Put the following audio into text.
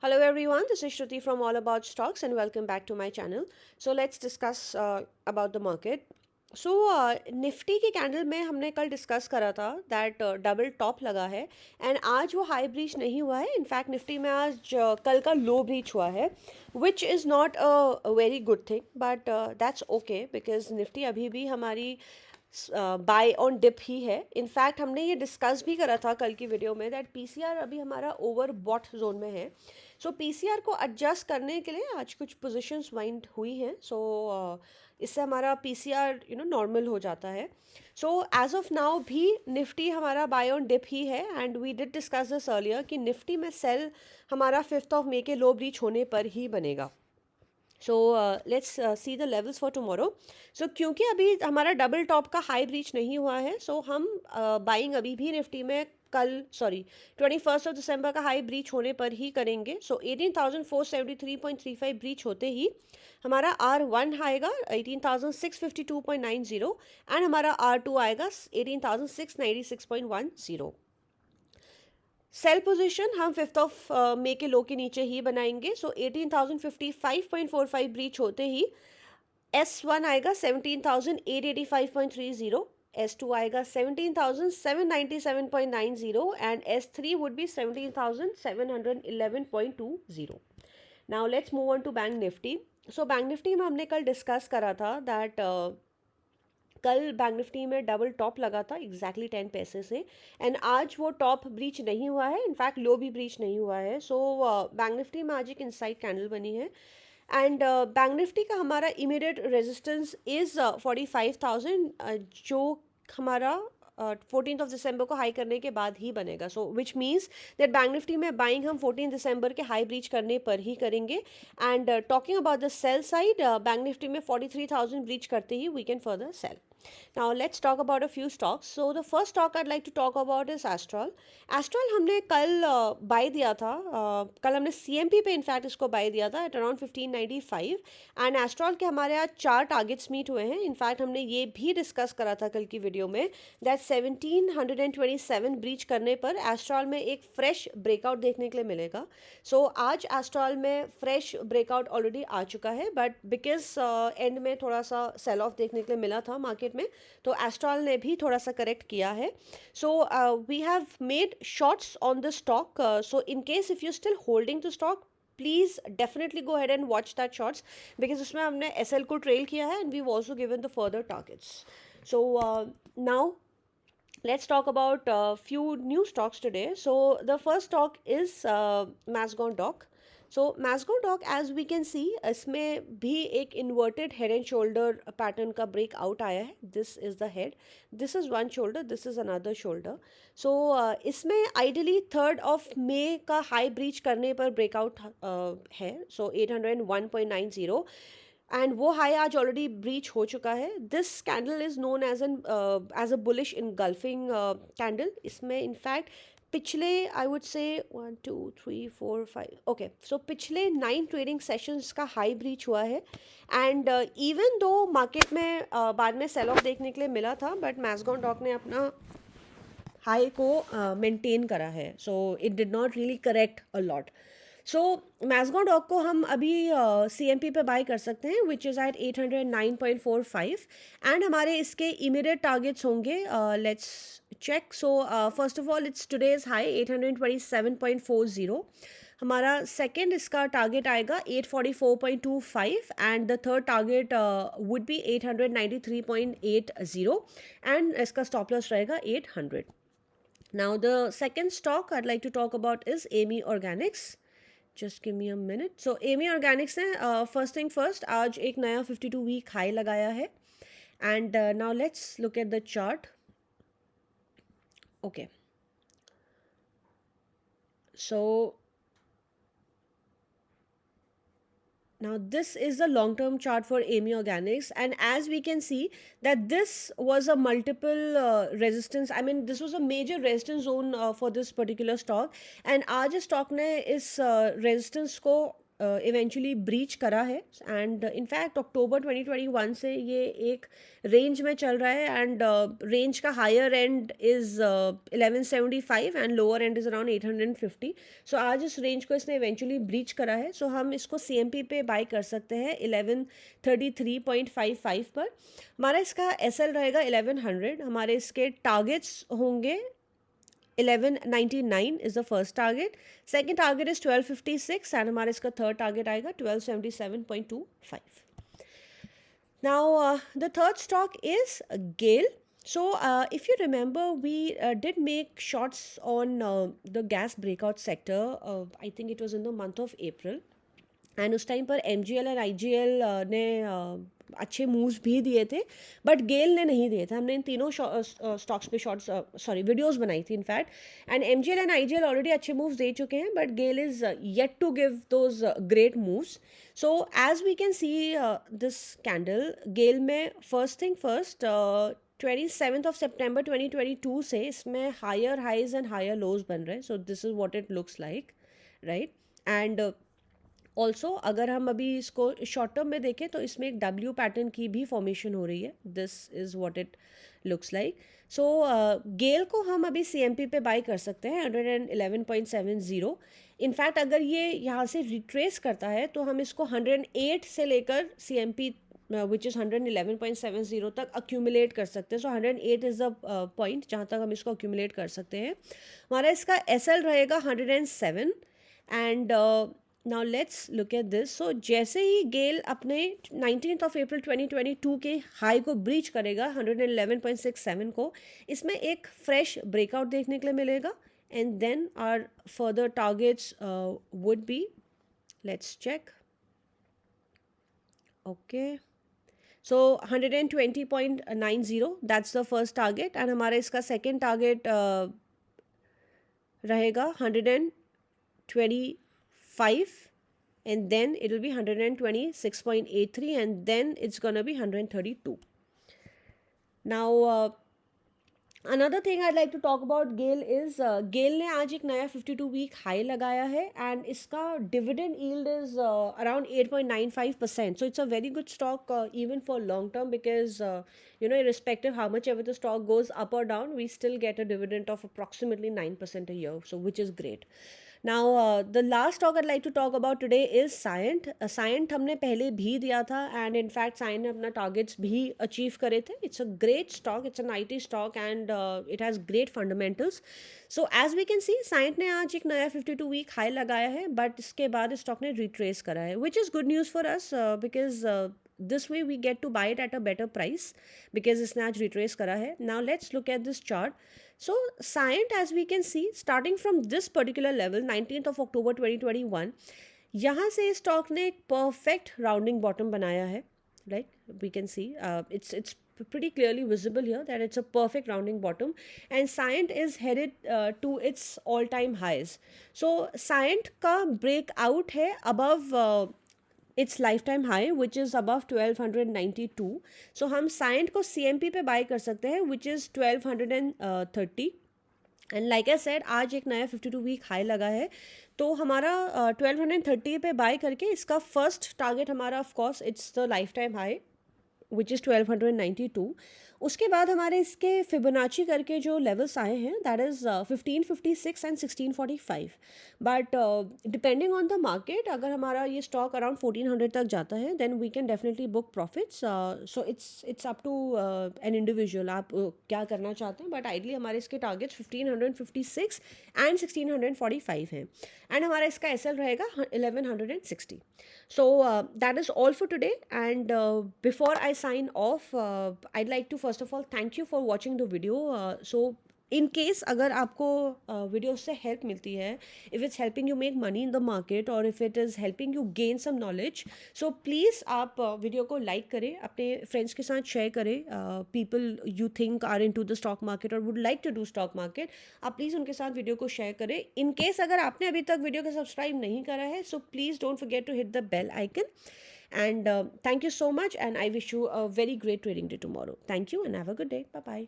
Hello everyone, this is Shruti from All About Stocks and welcome back to my channel. So let's discuss about the market. So Nifty की candle में हमने कल discuss करा था that double top लगा है and आज वो हाई ब्रीच नहीं हुआ है. इनफैक्ट निफ्टी में आज कल का लो ब्रीच हुआ है which is not a very good thing but that's okay because Nifty अभी भी हमारी बाय ऑन डिप ही है. इनफैक्ट हमने ये डिस्कस भी करा था कल की वीडियो में दैट पीसीआर अभी हमारा ओवर बॉट जोन में है. सो पीसीआर को एडजस्ट करने के लिए आज कुछ पोजीशंस वाइंड हुई हैं. सो इससे हमारा पीसीआर नॉर्मल हो जाता है. सो एज ऑफ नाउ भी निफ्टी हमारा बाय ऑन डिप ही है and we did discuss this earlier कि निफ्टी में सेल हमारा 5th ऑफ मई के लो ब्रीच होने पर ही बनेगा. So let's see the levels for tomorrow. So क्योंकि अभी हमारा डबल टॉप का हाई ब्रीच नहीं हुआ है सो हम बाइंग अभी भी निफ्टी में कल 21 दिसंबर का हाई ब्रीच होने पर ही करेंगे. सो 18,473.35 ब्रीच होते ही हमारा R1 आएगा 18,652.90 एंड हमारा R2 आएगा 18,696.10. सेल पोजीशन हम 5th ऑफ मई के लो के नीचे ही बनाएंगे. सो 18,055.45 ब्रीच होते ही S1 आएगा 17,885.30, S2 आएगा 17,797.90 and S3 would be 17,711.20. Now let's move on to bank Nifty. So bank Nifty में हमने कल डिस्कस करा था दैट कल बैंक निफ्टी में डबल टॉप लगा था एग्जैक्टली 10 पैसे से एंड आज वो टॉप ब्रीच नहीं हुआ है. इनफैक्ट लो भी ब्रीच नहीं हुआ है. सो बैंक निफ्टी में आज एक इनसाइड कैंडल बनी है एंड बैंक निफ्टी का हमारा इमीडिएट रेजिस्टेंस इज़ 45,000 जो हमारा 14 दिसंबर को हाई करने के बाद ही बनेगा. So which means that bank Nifty में बाइंग हम 14 दिसंबर के हाई ब्रीच करने पर ही करेंगे. And talking about the sell side bank Nifty में 43,000 ब्रीच करते ही we can further sell. Now let's talk about a few stocks. So the first stock I'd like to talk about is Astral. Astral हमने कल bye दिया था. कल हमने CMP पे इनफैक्ट इसको बाय दिया था एट अराउंड 1595 एंड एस्ट्रॉल के हमारे आज 4 टारगेट्स मीट हुए हैं. इनफैक्ट हमने ये भी डिस्कस करा था कल की वीडियो में दैट 1727 ब्रीच करने पर एस्ट्रॉल में एक फ्रेश ब्रेकआउट देखने के लिए मिलेगा. सो आज एस्ट्रॉल में फ्रेश ब्रेकआउट ऑलरेडी आ चुका है बट बिकॉज एंड में थोड़ा सा सेल ऑफ देखने के लिए मिला था मार्केट में तो एस्ट्रॉल ने भी थोड़ा सा करेक्ट किया है. So we have made shorts on the stock. So in case if you still holding the stock please definitely go ahead and watch that shorts because उसमें हमने SL को ट्रेल किया है and we also given the further targets. So now let's talk about a few new stocks today. So the first stock is Mazagon Dock. So Mazagon Dock as we can see इसमें भी एक inverted head and shoulder pattern का break out आया है. This is the head, this is one shoulder, this is another shoulder. So इसमें ideally 3rd of May का high breach करने पर breakout है. So 801.90 एंड वो हाई आज ऑलरेडी ब्रीच हो चुका है. This candle is known as a bullish engulfing candle. इसमें इनफैक्ट पिछले I would say 1 2 3 4 5 okay so पिछले 9 ट्रेडिंग सेशंस का हाई ब्रीच हुआ है एंड इवन दो मार्केट में बाद में सेल ऑफ देखने के लिए मिला था बट मैज़गॉन डॉक ने अपना हाई को मेंटेन करा है. So it did not really correct a lot. So Mazagon dock को हम अभी CMP पे बाय कर सकते हैं विच इज़ एट 809.45 एंड हमारे इसके इमीडिएट टारगेट्स होंगे. Let's check. So first of all it's today's high 827.40. हमारा सेकेंड इसका टारगेट आएगा 844.25 and the third target would be 893.80 and इसका स्टॉप लॉस रहेगा 800. Now the second stock I'd like to talk about is AMI Organics. Just give me a minute. So AMI Organics ने first thing first आज एक नया 52 week high लगाया है and now let's look at the chart. Okay. So now this is the long-term chart for AMI Organics and as we can see that this was a multiple resistance. I mean this was a major resistance zone for this particular stock and आज इस stock ने इस resistance को eventually breach करा है and in fact अक्टूबर 2021 से ये एक रेंज में चल रहा है एंड रेंज का higher end is 1175 and lower end is around 850. So आज इस रेंज को इसने इवेंचुअली ब्रीच करा है. सो हम इसको CMP पे बाय कर सकते हैं 1133.55 पर. हमारा इसका SL रहेगा 1100. हमारे इसके टारगेट्स होंगे 1199 is the first target. Second target is 1256 and हमारा इसका third target आएगा 1277.25. Now the third stock is GAIL. So if you remember, we did make shots on the gas breakout sector. I think it was in the month of April. And उस time पर MGL और IGL ने अच्छे moves भी दिए थे but गेल ने नहीं दिए थे. हमने इन तीनों स्टॉक्स पे शॉर्ट्स वीडियोस बनाई थी in fact. And MGL and IGL already अच्छे मूव्स दे चुके हैं but GAIL is yet to give those great moves. So as we can see this candle GAIL में first thing first 27th of September 2022 से इसमें higher highs and higher lows बन रहे हैं. So this is what it looks like, right. And also अगर हम अभी इसको शॉर्ट टर्म में देखें तो इसमें एक W पैटर्न की भी फॉर्मेशन हो रही है. This is what it looks like. So GAIL को हम अभी CMP पे बाय कर सकते हैं 111.70. इनफैक्ट अगर ये यहाँ से रिट्रेस करता है तो हम इसको 108 से लेकर CMP विच इज़ 111.70 तक अक्यूमुलेट कर सकते हैं. सो 108 इज़ द पॉइंट जहाँ तक हम इसको अक्यूमुलेट कर सकते हैं. हमारा इसका SL रहेगा 107 and now let's look at this. So जैसे ही गेल अपने 19th of April 2022 के हाई को ब्रीच करेगा 111.67 को, इसमें एक फ्रेश ब्रेकआउट देखने के लिए मिलेगा and then our further targets would be, let's check. Okay, so 120.90 that's the first target and हमारा इसका सेकेंड टारगेट रहेगा 125 and then it will be 126.83 and then it's gonna be 132. Now another thing I'd like to talk about GAIL is GAIL ने आज एक नया 52 week high लगाया है and इसका dividend yield is around 8.95%. so it's a very good stock even for long term because you know, irrespective how much ever the stock goes up or down, we still get a dividend of approximately 9% a year, so which is great. Now the last stock I'd like to talk about today is Cyient. Cyient हमने पहले भी दिया था and in fact Cyient ने अपना targets भी achieve करे थे. It's a great stock, it's an IT stock and it has great fundamentals. So as we can see Cyient ने आज एक नया 52 वीक हाई लगाया है बट इसके बाद स्टॉक ने रिट्रेस करा है which is good news for us because this way we get to buy it at a better price because इसने आज retrace करा है. Now let's look at this chart. So Cyient, as we can see, starting from this particular level 19th of October 2021, यहाँ से stock ने एक perfect rounding bottom बनाया है. Like we can see it's pretty clearly visible here that it's a perfect rounding bottom and Cyient is headed to its all-time highs. So Cyient का breakout है above its lifetime high which is above 1292. so हम Cyient को CMP पे bye कर सकते हैं which is 1230 and like I said आज एक नया 52 वीक हाई लगा है तो हमारा 1230 पे बाय करके इसका फर्स्ट टारगेट हमारा of course it's the life time high which is 1292. उसके बाद हमारे इसके फिबोनाची करके जो लेवल्स आए हैं that is 1556 and 1645. But depending on the market अगर हमारा ये स्टॉक अराउंड 1400 तक जाता है then we can definitely book profits. So it's up to an individual आप क्या करना चाहते हैं बट आइडली हमारे इसके टारगेट्स 1556 एंड 1645 हैं एंड हमारा इसका SL रहेगा 1160. So that is all for today and before I sign off I'd like to first of all thank you for watching the video. So in case अगर आपको video से help मिलती है if it's helping you make money in the market or if it is helping you gain some knowledge so please आप video को like करें, अपने friends के साथ शेयर करें. people you think are into the stock market or would like to do stock market आप please उनके साथ वीडियो को शेयर करें. इन केस अगर आपने अभी तक वीडियो को सब्सक्राइब नहीं करा है so please don't forget to hit the bell icon and thank you so much and I wish you a very great trading day tomorrow. Thank you and have a good day. Bye bye.